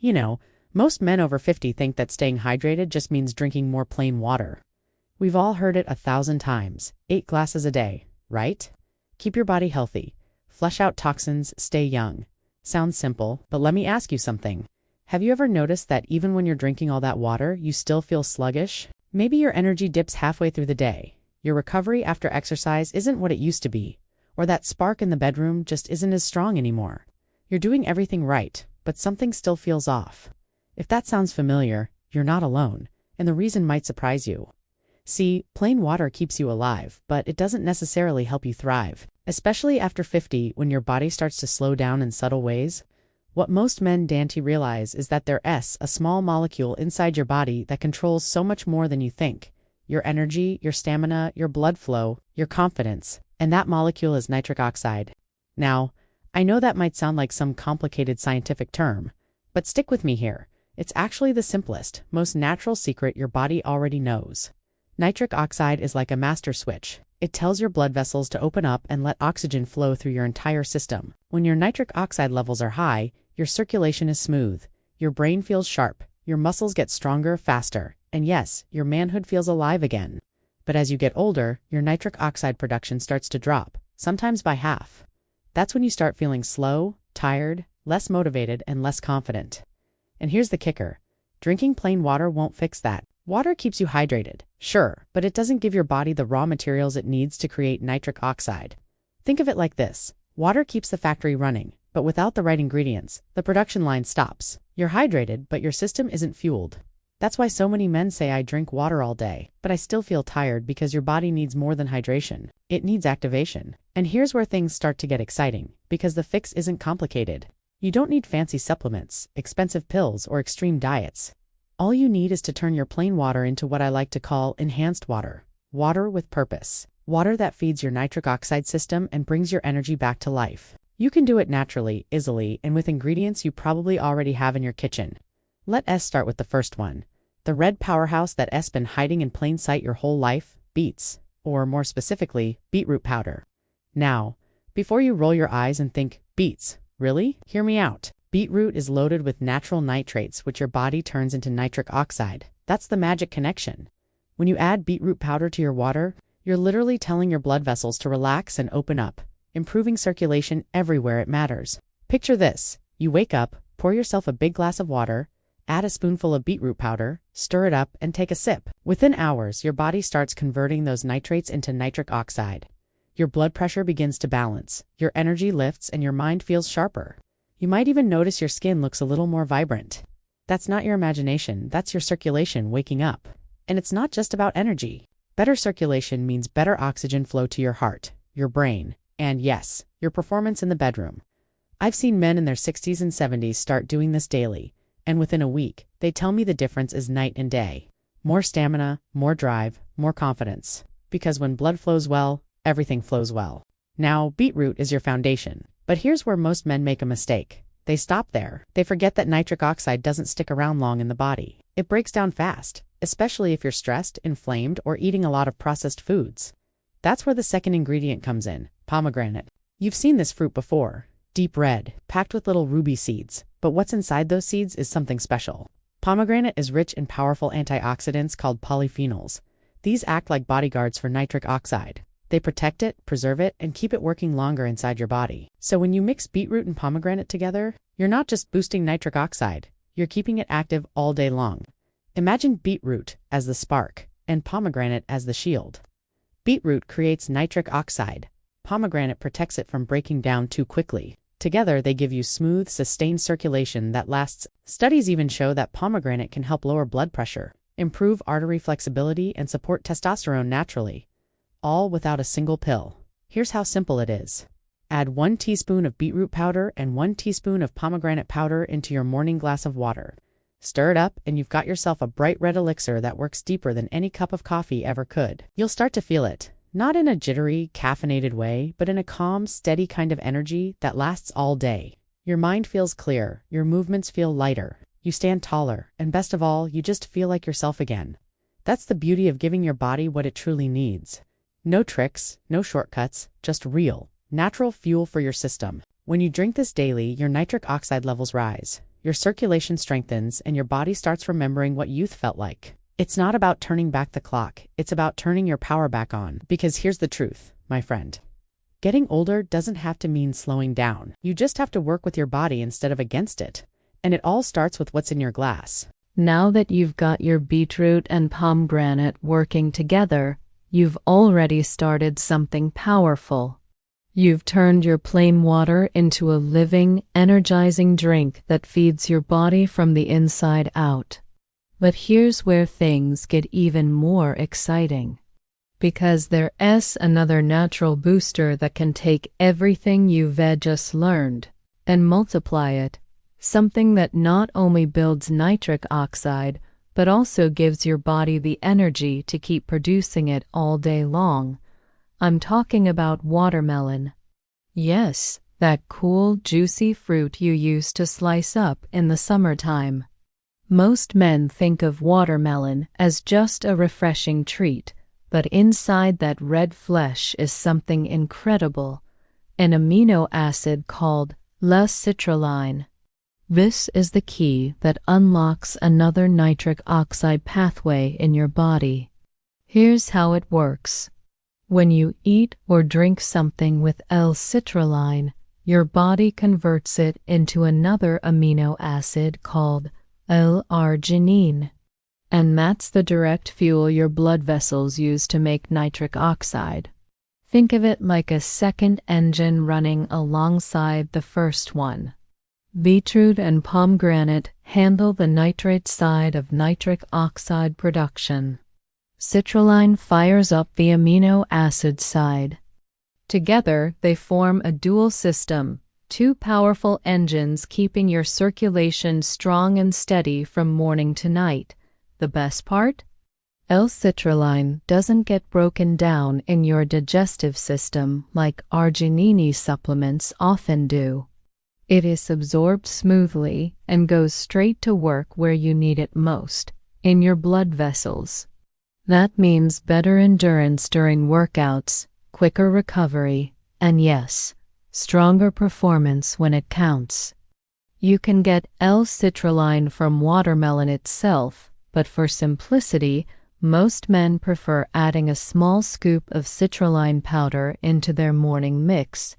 You know, most men over 50 think that staying hydrated just means drinking more plain water. We've all heard it 1,000 times, 8 glasses a day, right? Keep your body healthy, flush out toxins, stay young. Sounds simple, but let me ask you something. Have you ever noticed that even when you're drinking all that water, you still feel sluggish? Maybe your energy dips halfway through the day. Your recovery after exercise isn't what it used to be, or that spark in the bedroom just isn't as strong anymore. You're doing everything right, but something still feels off. If that sounds familiar, you're not alone, and the reason might surprise you. See, plain water keeps you alive, but it doesn't necessarily help you thrive, especially after 50 when your body starts to slow down in subtle ways. What most men don't realize is that there's a small molecule inside your body that controls so much more than you think. Your energy, your stamina, your blood flow, your confidence, and that molecule is nitric oxide. Now, I know that might sound like some complicated scientific term, but stick with me here. It's actually the simplest, most natural secret your body already knows. Nitric oxide is like a master switch. It tells your blood vessels to open up and let oxygen flow through your entire system. When your nitric oxide levels are high, your circulation is smooth, your brain feels sharp, your muscles get stronger faster, and yes, your manhood feels alive again. But as you get older, your nitric oxide production starts to drop, sometimes by half. That's when you start feeling slow, tired, less motivated, and less confident. And here's the kicker. Drinking plain water won't fix that. Water keeps you hydrated, sure, but it doesn't give your body the raw materials it needs to create nitric oxide. Think of it like this. Water keeps the factory running, but without the right ingredients, the production line stops. You're hydrated, but your system isn't fueled. That's why so many men say I drink water all day, but I still feel tired because your body needs more than hydration. It needs activation. And here's where things start to get exciting, because the fix isn't complicated. You don't need fancy supplements, expensive pills, or extreme diets. All you need is to turn your plain water into what I like to call enhanced water. Water with purpose. Water that feeds your nitric oxide system and brings your energy back to life. You can do it naturally, easily, and with ingredients you probably already have in your kitchen. Let's start with the first one. The red powerhouse that's been hiding in plain sight your whole life, beets, or more specifically, beetroot powder. Now, before you roll your eyes and think, beets, really? Hear me out. Beetroot is loaded with natural nitrates which your body turns into nitric oxide. That's the magic connection. When you add beetroot powder to your water, you're literally telling your blood vessels to relax and open up, improving circulation everywhere it matters. Picture this. You wake up, pour yourself a big glass of water, add a spoonful of beetroot powder, stir it up, and take a sip. Within hours, your body starts converting those nitrates into nitric oxide. Your blood pressure begins to balance, your energy lifts, and your mind feels sharper. You might even notice your skin looks a little more vibrant. That's not your imagination, that's your circulation waking up. And it's not just about energy. Better circulation means better oxygen flow to your heart, your brain, and yes, your performance in the bedroom. I've seen men in their 60s and 70s start doing this daily, and within a week, they tell me the difference is night and day. More stamina, more drive, more confidence. Because when blood flows well, everything flows well. Now, beetroot is your foundation. But here's where most men make a mistake. They stop there. They forget that nitric oxide doesn't stick around long in the body. It breaks down fast, especially if you're stressed, inflamed, or eating a lot of processed foods. That's where the second ingredient comes in, pomegranate. You've seen this fruit before. Deep red, packed with little ruby seeds. But what's inside those seeds is something special. Pomegranate is rich in powerful antioxidants called polyphenols. These act like bodyguards for nitric oxide. They protect it, preserve it, and keep it working longer inside your body. So when you mix beetroot and pomegranate together, you're not just boosting nitric oxide, you're keeping it active all day long. Imagine beetroot as the spark, and pomegranate as the shield. Beetroot creates nitric oxide. Pomegranate protects it from breaking down too quickly. Together, they give you smooth, sustained circulation that lasts. Studies even show that pomegranate can help lower blood pressure, improve artery flexibility, and support testosterone naturally. All without a single pill. Here's how simple it is. Add 1 teaspoon of beetroot powder and 1 teaspoon of pomegranate powder into your morning glass of water. Stir it up and you've got yourself a bright red elixir that works deeper than any cup of coffee ever could. You'll start to feel it, not in a jittery, caffeinated way, but in a calm, steady kind of energy that lasts all day. Your mind feels clear, your movements feel lighter, you stand taller, and best of all, you just feel like yourself again. That's the beauty of giving your body what it truly needs. No tricks, no shortcuts, just real, natural fuel for your system. When you drink this daily, your nitric oxide levels rise. your circulation strengthens, and your body starts remembering what youth felt like. It's not about turning back the clock, it's about turning your power back on. Because here's the truth, my friend. Getting older doesn't have to mean slowing down. You just have to work with your body instead of against it. And it all starts with what's in your glass. Now that you've got your beetroot and pomegranate working together, you've already started something powerful. You've turned your plain water into a living, energizing drink that feeds your body from the inside out. But here's where things get even more exciting. Because there's another natural booster that can take everything you've just learned and multiply it. Something that not only builds nitric oxide, but also gives your body the energy to keep producing it all day long. I'm talking about watermelon. Yes, that cool, juicy fruit you used to slice up in the summertime. Most men think of watermelon as just a refreshing treat, but inside that red flesh is something incredible, an amino acid called L-citrulline. This is the key that unlocks another nitric oxide pathway in your body. Here's how it works. When you eat or drink something with L-citrulline, your body converts it into another amino acid called L-arginine. And that's the direct fuel your blood vessels use to make nitric oxide. Think of it like a second engine running alongside the first one. Beetroot and pomegranate handle the nitrate side of nitric oxide production. Citrulline fires up the amino acid side. Together, they form a dual system, two powerful engines keeping your circulation strong and steady from morning to night. The best part? L-citrulline doesn't get broken down in your digestive system like arginine supplements often do. It is absorbed smoothly and goes straight to work where you need it most, in your blood vessels. That means better endurance during workouts, quicker recovery, and yes, stronger performance when it counts. You can get L-citrulline from watermelon itself, but for simplicity, most men prefer adding a small scoop of citrulline powder into their morning mix.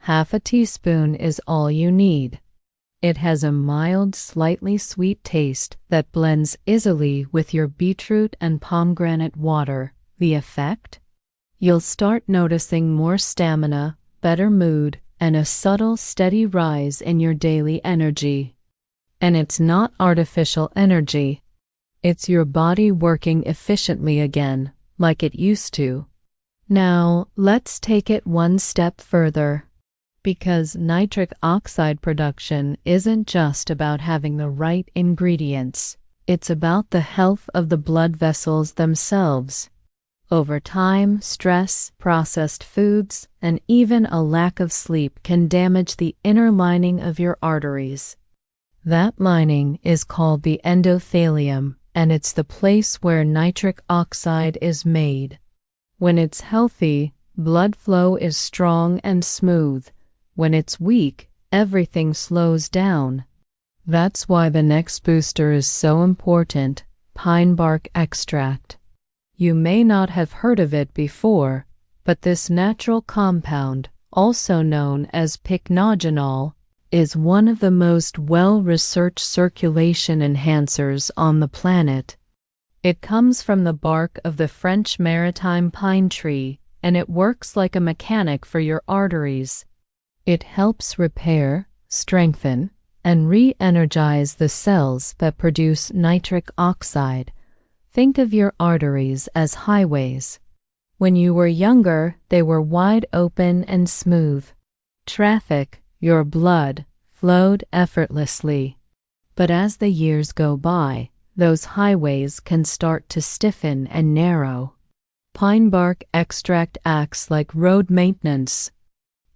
Half a teaspoon is all you need. It has a mild, slightly sweet taste that blends easily with your beetroot and pomegranate water. The effect? You'll start noticing more stamina, better mood, and a subtle, steady rise in your daily energy. And it's not artificial energy. It's your body working efficiently again, like it used to. Now, let's take it one step further. Because nitric oxide production isn't just about having the right ingredients, it's about the health of the blood vessels themselves. Over time, stress, processed foods, and even a lack of sleep can damage the inner lining of your arteries. That lining is called the endothelium, and it's the place where nitric oxide is made. When it's healthy, blood flow is strong and smooth. When it's weak, everything slows down. That's why the next booster is so important, pine bark extract. You may not have heard of it before, but this natural compound, also known as pycnogenol, is one of the most well-researched circulation enhancers on the planet. It comes from the bark of the French maritime pine tree, and it works like a mechanic for your arteries. It helps repair, strengthen, and re-energize the cells that produce nitric oxide. Think of your arteries as highways. When you were younger, they were wide open and smooth. Traffic, your blood, flowed effortlessly. But as the years go by, those highways can start to stiffen and narrow. Pine bark extract acts like road maintenance.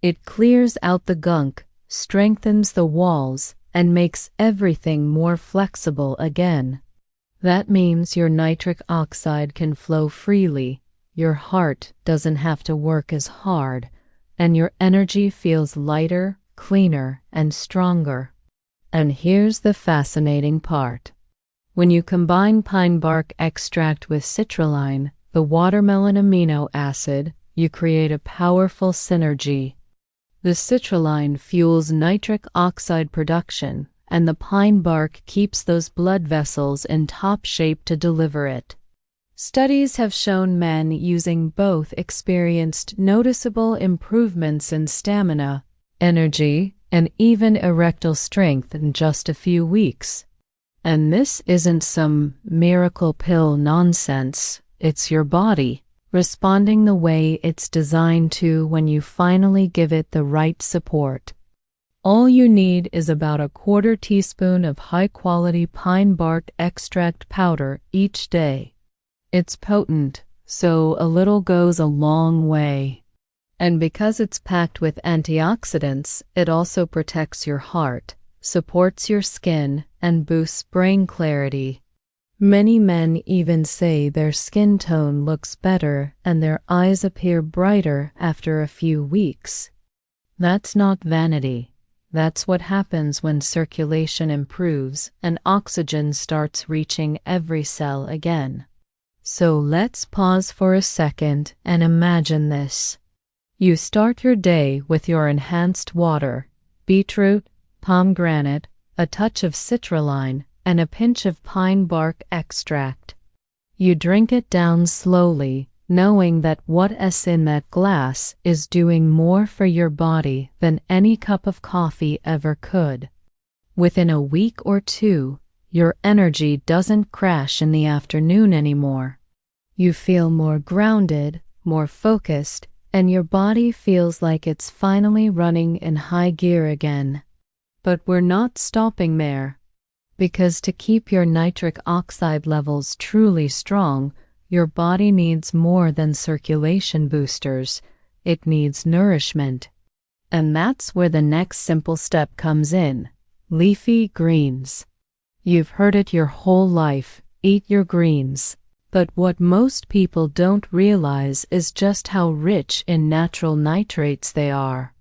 It clears out the gunk, strengthens the walls, and makes everything more flexible again. That means your nitric oxide can flow freely, your heart doesn't have to work as hard, and your energy feels lighter, cleaner, and stronger. And here's the fascinating part. When you combine pine bark extract with citrulline, the watermelon amino acid, you create a powerful synergy. The citrulline fuels nitric oxide production, and the pine bark keeps those blood vessels in top shape to deliver it. Studies have shown men using both experienced noticeable improvements in stamina, energy, and even erectile strength in just a few weeks. And this isn't some miracle pill nonsense. It's your body responding the way it's designed to when you finally give it the right support. All you need is about a quarter teaspoon of high-quality pine bark extract powder each day. It's potent, so a little goes a long way. And because it's packed with antioxidants, it also protects your heart, supports your skin, and boosts brain clarity. Many men even say their skin tone looks better and their eyes appear brighter after a few weeks. That's not vanity. That's what happens when circulation improves and oxygen starts reaching every cell again. So let's pause for a second and imagine this. You start your day with your enhanced water, beetroot, pomegranate, a touch of citrulline, and a pinch of pine bark extract. You drink it down slowly, knowing that what's in that glass is doing more for your body than any cup of coffee ever could. Within a week or two, your energy doesn't crash in the afternoon anymore. You feel more grounded, more focused, and your body feels like it's finally running in high gear again. But we're not stopping there. Because to keep your nitric oxide levels truly strong, your body needs more than circulation boosters. It needs nourishment. And that's where the next simple step comes in: leafy greens. You've heard it your whole life: eat your greens. But what most people don't realize is just how rich in natural nitrates they are.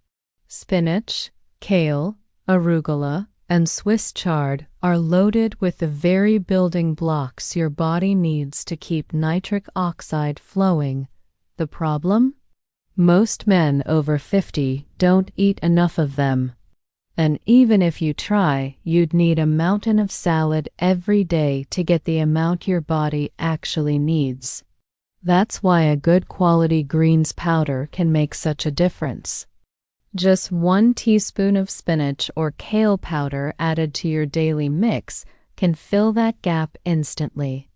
Spinach, kale, arugula, and Swiss chard are loaded with the very building blocks your body needs to keep nitric oxide flowing. The problem? Most men over 50 don't eat enough of them. And even if you try, you'd need a mountain of salad every day to get the amount your body actually needs. That's why a good quality greens powder can make such a difference. Just 1 teaspoon of spinach or kale powder added to your daily mix can fill that gap instantly.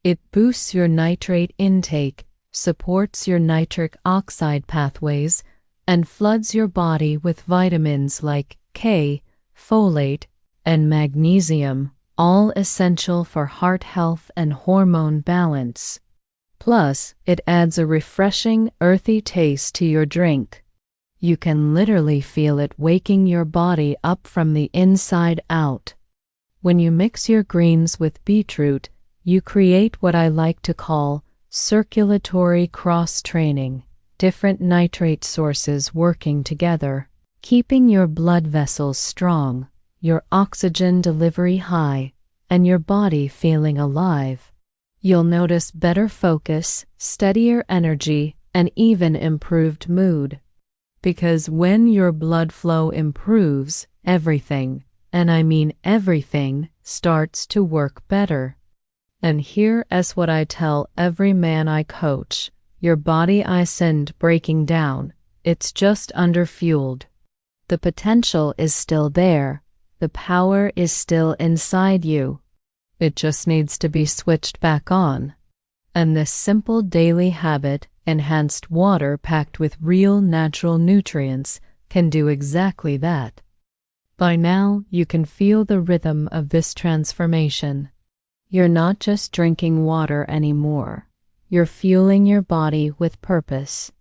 It boosts your nitrate intake, supports your nitric oxide pathways, and floods your body with vitamins like K, folate, and magnesium, all essential for heart health and hormone balance. Plus, it adds a refreshing, earthy taste to your drink. You can literally feel it waking your body up from the inside out. When you mix your greens with beetroot, you create what I like to call circulatory cross-training, different nitrate sources working together, keeping your blood vessels strong, your oxygen delivery high, and your body feeling alive. You'll notice better focus, steadier energy, and even improved mood. Because when your blood flow improves, everything, and I mean everything, starts to work better. And here is what I tell every man I coach: your body isn't breaking down, it's just underfueled. The potential is still there, the power is still inside you. It just needs to be switched back on. And this simple daily habit, enhanced water packed with real natural nutrients, can do exactly that. By now, you can feel the rhythm of this transformation. You're not just drinking water anymore. You're fueling your body with purpose.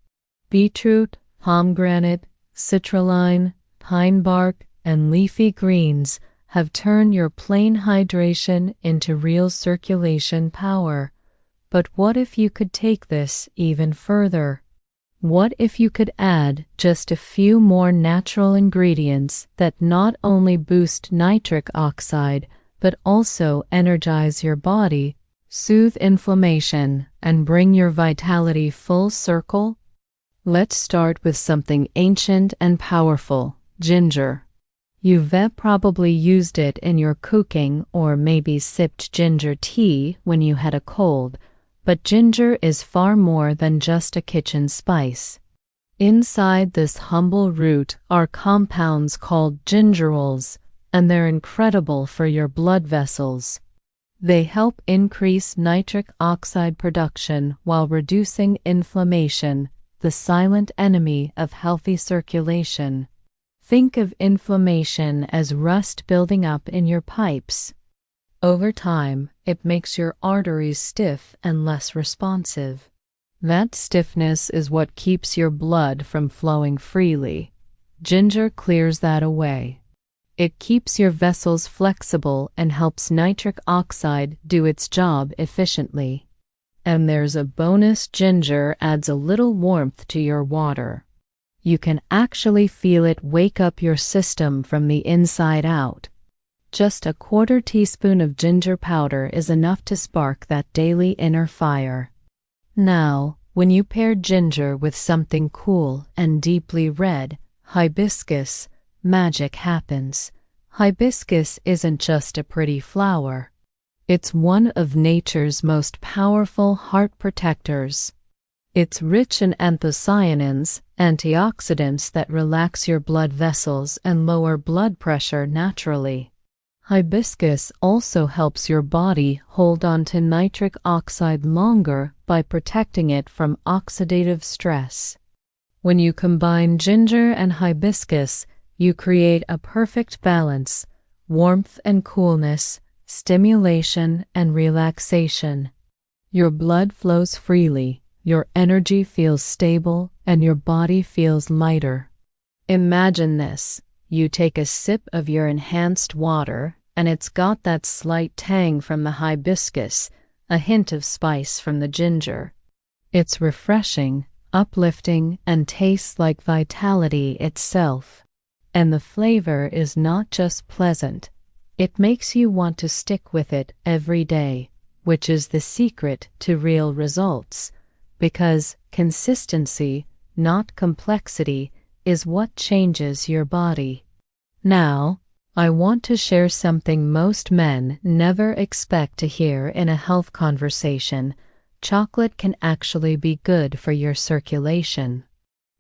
Beetroot, pomegranate, citrulline, pine bark, and leafy greens have turned your plain hydration into real circulation power. But what if you could take this even further? What if you could add just a few more natural ingredients that not only boost nitric oxide, but also energize your body, soothe inflammation, and bring your vitality full circle? Let's start with something ancient and powerful: ginger. You've probably used it in your cooking or maybe sipped ginger tea when you had a cold, but ginger is far more than just a kitchen spice. Inside this humble root are compounds called gingerols, and they're incredible for your blood vessels. They help increase nitric oxide production while reducing inflammation, the silent enemy of healthy circulation. Think of inflammation as rust building up in your pipes. Over time, it makes your arteries stiff and less responsive. That stiffness is what keeps your blood from flowing freely. Ginger clears that away. It keeps your vessels flexible and helps nitric oxide do its job efficiently. And there's a bonus: ginger adds a little warmth to your water. You can actually feel it wake up your system from the inside out. Just a quarter teaspoon of ginger powder is enough to spark that daily inner fire. Now, when you pair ginger with something cool and deeply red, hibiscus, magic happens. Hibiscus isn't just a pretty flower. It's one of nature's most powerful heart protectors. It's rich in anthocyanins, antioxidants that relax your blood vessels and lower blood pressure naturally. Hibiscus also helps your body hold on to nitric oxide longer by protecting it from oxidative stress. When you combine ginger and hibiscus, you create a perfect balance: warmth and coolness, stimulation and relaxation. Your blood flows freely, your energy feels stable, and your body feels lighter. Imagine this: you take a sip of your enhanced water, and it's got that slight tang from the hibiscus, a hint of spice from the ginger. It's refreshing, uplifting, and tastes like vitality itself. And the flavor is not just pleasant, it makes you want to stick with it every day, which is the secret to real results. Because consistency, not complexity, is what changes your body. Now, I want to share something most men never expect to hear in a health conversation. Chocolate can actually be good for your circulation.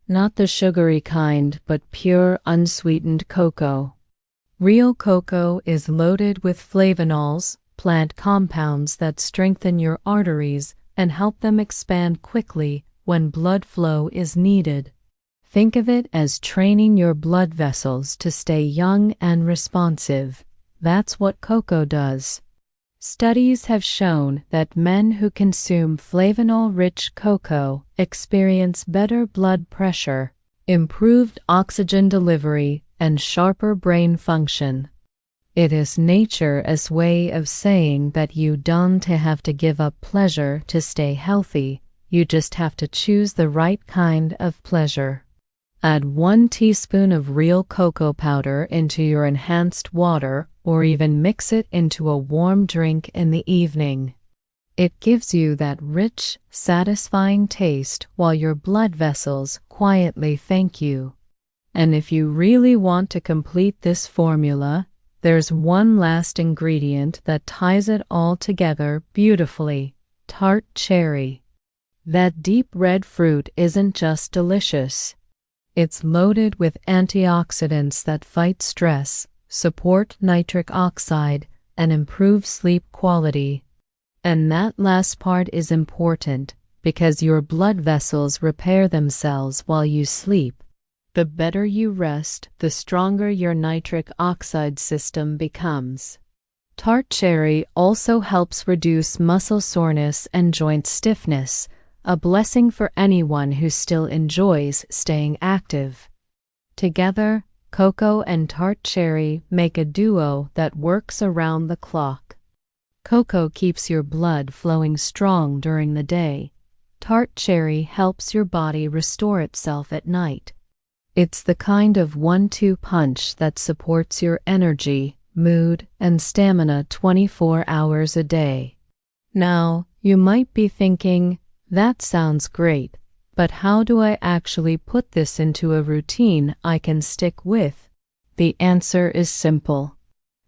Not the sugary kind, but pure, unsweetened cocoa. Real cocoa is loaded with flavonols, plant compounds that strengthen your arteries and help them expand quickly when blood flow is needed. Think of it as training your blood vessels to stay young and responsive. That's what cocoa does. Studies have shown that men who consume flavanol-rich cocoa experience better blood pressure, improved oxygen delivery, and sharper brain function. It is nature's way of saying that you don't have to give up pleasure to stay healthy, you just have to choose the right kind of pleasure. Add 1 teaspoon of real cocoa powder into your enhanced water, or even mix it into a warm drink in the evening. It gives you that rich, satisfying taste while your blood vessels quietly thank you. And if you really want to complete this formula, there's one last ingredient that ties it all together beautifully: tart cherry. That deep red fruit isn't just delicious. It's loaded with antioxidants that fight stress, support nitric oxide, and improve sleep quality. And that last part is important because your blood vessels repair themselves while you sleep. The better you rest, the stronger your nitric oxide system becomes. Tart cherry also helps reduce muscle soreness and joint stiffness, a blessing for anyone who still enjoys staying active. Together, cocoa and tart cherry make a duo that works around the clock. Cocoa keeps your blood flowing strong during the day. Tart cherry helps your body restore itself at night. It's the kind of 1-2 punch that supports your energy, mood, and stamina 24 hours a day. Now, you might be thinking, that sounds great, but how do I actually put this into a routine I can stick with? The answer is simple.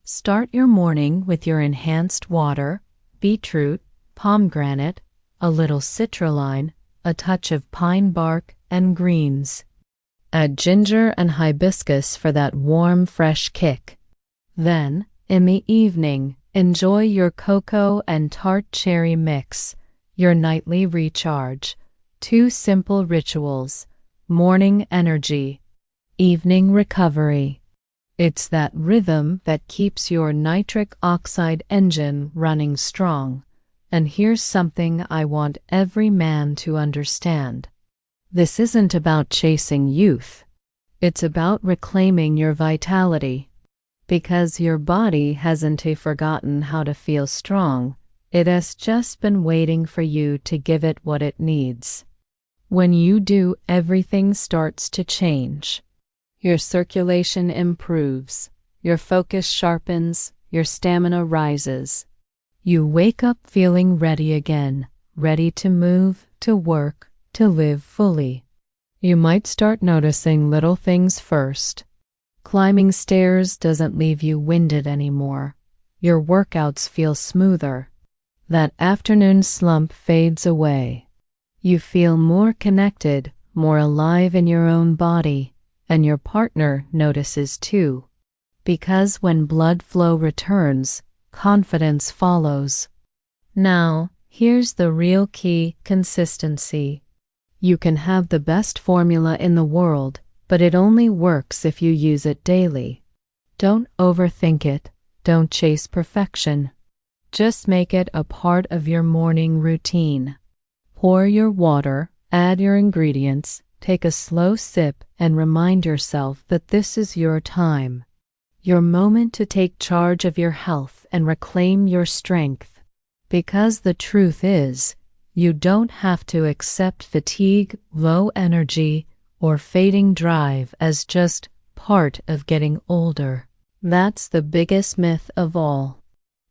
Start your morning with your enhanced water, beetroot, pomegranate, a little citrulline, a touch of pine bark, and greens. Add ginger and hibiscus for that warm, fresh kick. Then, in the evening, enjoy your cocoa and tart cherry mix, your nightly recharge. 2 simple rituals: morning energy, evening recovery. It's that rhythm that keeps your nitric oxide engine running strong. And here's something I want every man to understand. This isn't about chasing youth. It's about reclaiming your vitality. Because your body hasn't forgotten how to feel strong. It has just been waiting for you to give it what it needs. When you do, everything starts to change. Your circulation improves, your focus sharpens, your stamina rises. You wake up feeling ready again, ready to move, to work, to live fully. You might start noticing little things first. Climbing stairs doesn't leave you winded anymore. Your workouts feel smoother. That afternoon slump fades away. You feel more connected, more alive in your own body, and your partner notices too. Because when blood flow returns, confidence follows. Now, here's the real key: consistency. You can have the best formula in the world, but it only works if you use it daily. Don't overthink it. Don't chase perfection. Just make it a part of your morning routine. Pour your water, add your ingredients, take a slow sip, and remind yourself that this is your time. Your moment to take charge of your health and reclaim your strength. Because the truth is, you don't have to accept fatigue, low energy, or fading drive as just part of getting older. That's the biggest myth of all.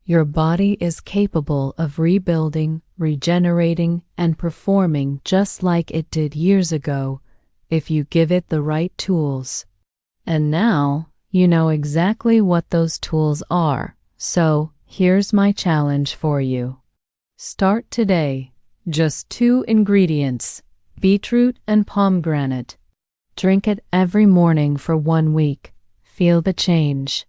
Your body is capable of rebuilding, regenerating, and performing just like it did years ago if you give it the right tools. And now, you know exactly what those tools are. So, here's my challenge for you. Start today. Just 2 ingredients: beetroot and pomegranate. Drink it every morning for 1 week. Feel the change.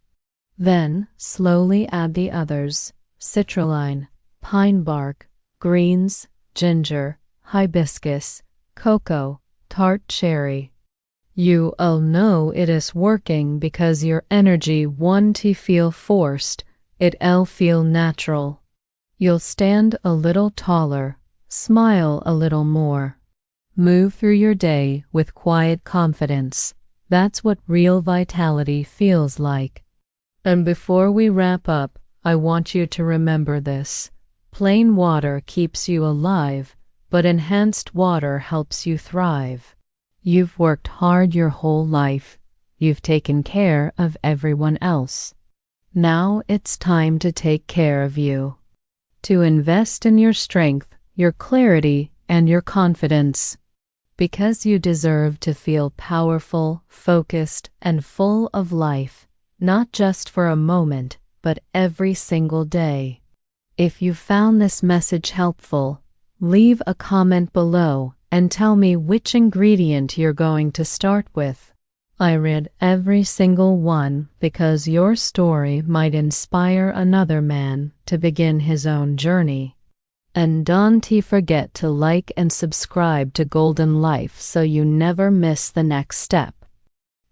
Then, slowly add the others: citrulline, pine bark, greens, ginger, hibiscus, cocoa, tart cherry. You'll know it is working because your energy won't feel forced, it'll feel natural. You'll stand a little taller, smile a little more. Move through your day with quiet confidence. That's what real vitality feels like. And before we wrap up, I want you to remember this. Plain water keeps you alive, but enhanced water helps you thrive. You've worked hard your whole life. You've taken care of everyone else. Now it's time to take care of you. To invest in your strength, your clarity, and your confidence. Because you deserve to feel powerful, focused, and full of life, not just for a moment, but every single day. If you found this message helpful, leave a comment below and tell me which ingredient you're going to start with. I read every single one because your story might inspire another man to begin his own journey. And don't forget to like and subscribe to Golden Life so you never miss the next step.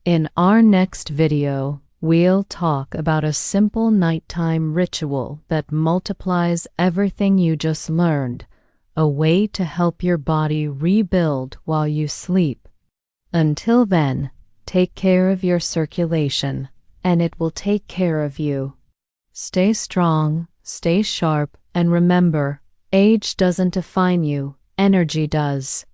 In our next video, we'll talk about a simple nighttime ritual that multiplies everything you just learned, a way to help your body rebuild while you sleep. Until then, take care of your circulation, and it will take care of you. Stay strong, stay sharp, and remember, age doesn't define you, energy does.